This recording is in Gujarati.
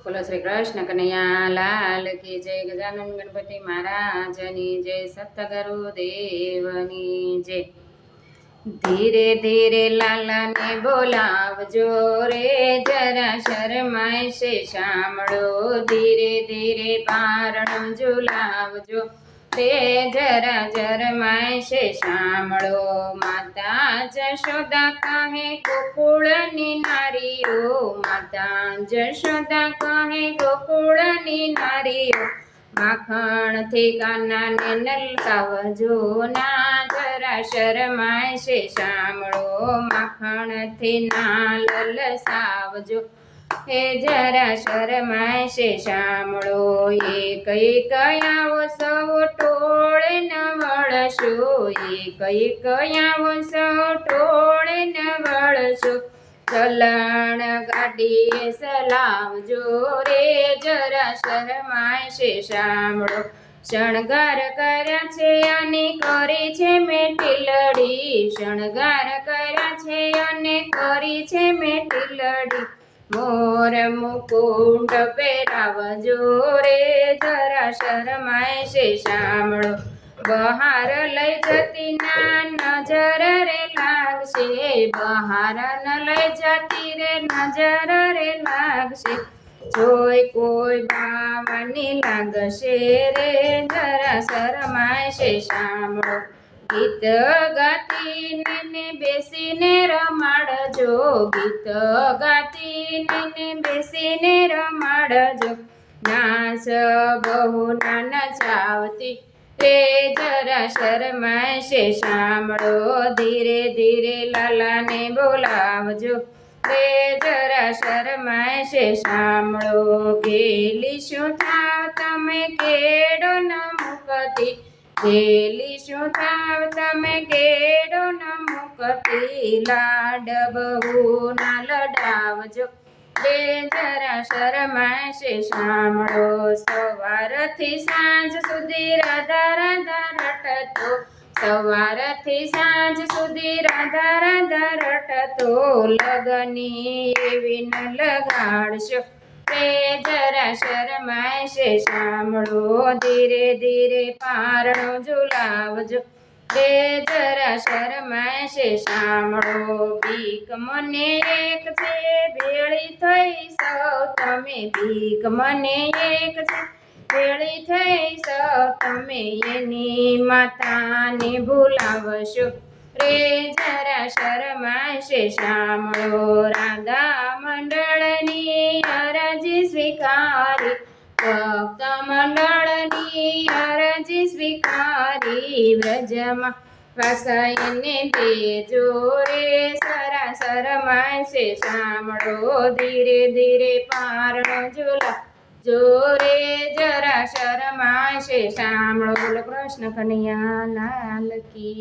બોલો શ્રી કૃષ્ણ કનૈયા લાલ કી જય. ગજાનંદ ગણપતિ મહારાજની જય. સતગુરુ દેવની જય. ધીરે ધીરે લાલાને બોલાવજો રે, જરા શરમાય છે સાંભળો. ધીરે ધીરે પારણું ઝુલાવજો રે, જરા શરમાય છે સાંભળો. માતા જશોદા કહે ગોકુળની નારીઓ, માતા જશોદા કહે ગોકુળની નારીઓ. માખણથી કાનાને નલકાવજો ના, જરા શરમાય છે સાંભળો. માખણથી ના લલસાવજો હે, જરા શરમાય છે સાંભળો. એક એક આવો સૌ ટોળે ન વળશો, એક એક આવો સૌ ટોળે ન વળશો. ચલણ ગાડીએ સલાવજો રે, જરા શરમાય છે સાંભળો. શણગાર કર્યા છે અને કરી છે મેં ટીલડી, શણગાર કર્યા છે અને કરી છે મેં ટીલડી. મોર મુકુંડ પહેરાવજો રે, જરા શરમાય છે સાંભળો. બહાર લઈ જતી ના નજર રે લાગશે, બહાર ન લઈ જતી રે નજર રે લાગશે. જોઈ કોઈ બાવાની લાગશે રે, જરા શરમાય છે સાંભળો. ગીત ગાતી ને બેસીને રમાડજો, ગીત ગાતી ને બેસીને રમાડજો. નાચ બહુ ના નચાવતી રે, જરા શરમાય છે સાંભળો. ધીરે ધીરે લાલાને બોલાવજો રે, જરા શરમાય છે સાંભળો. ગેલી શું થાવ તમે કેડો ન મુકતી, ગેલી શું થાવ તમે કેડો ન મુકતી. લાડ બહુ ના લડાવજો રે, જરા શરમાય છે સાંભળો. સવારથી સાંજ સુધી રાધા રાધા રટતો, સવારથી સાંજ સુધી રાધા રાધા રટતો. લગની એવી ન લગાડશો રે, જરા શરમાય છે સાંભળો. ધીરે ધીરે પારણું ઝુલાવજો રે, જરા શરમાય છે સાંભળો. ભીખ મને એક છે ભેળી થઈ સૌ તમે, ભીખ મને એક છે ભેળી થઈ સૌ તમે. એની માતાને ભૂલાવશો રે, જરા શરમાય છે સાંભળો. રાધા મંડળની અરજી સ્વીકારી, ભક્ત મંડળની અરજી સ્વીકારી. વ્રજમાં વાસાઈને દેજો રે, સરા શરમાય છે સાંભળો. ધીરે ધીરે પારણો ઝુલા જોરે, જરા શરમાય છે સાંભળો. બોલો કૃષ્ણ કનૈયા લાલ કી.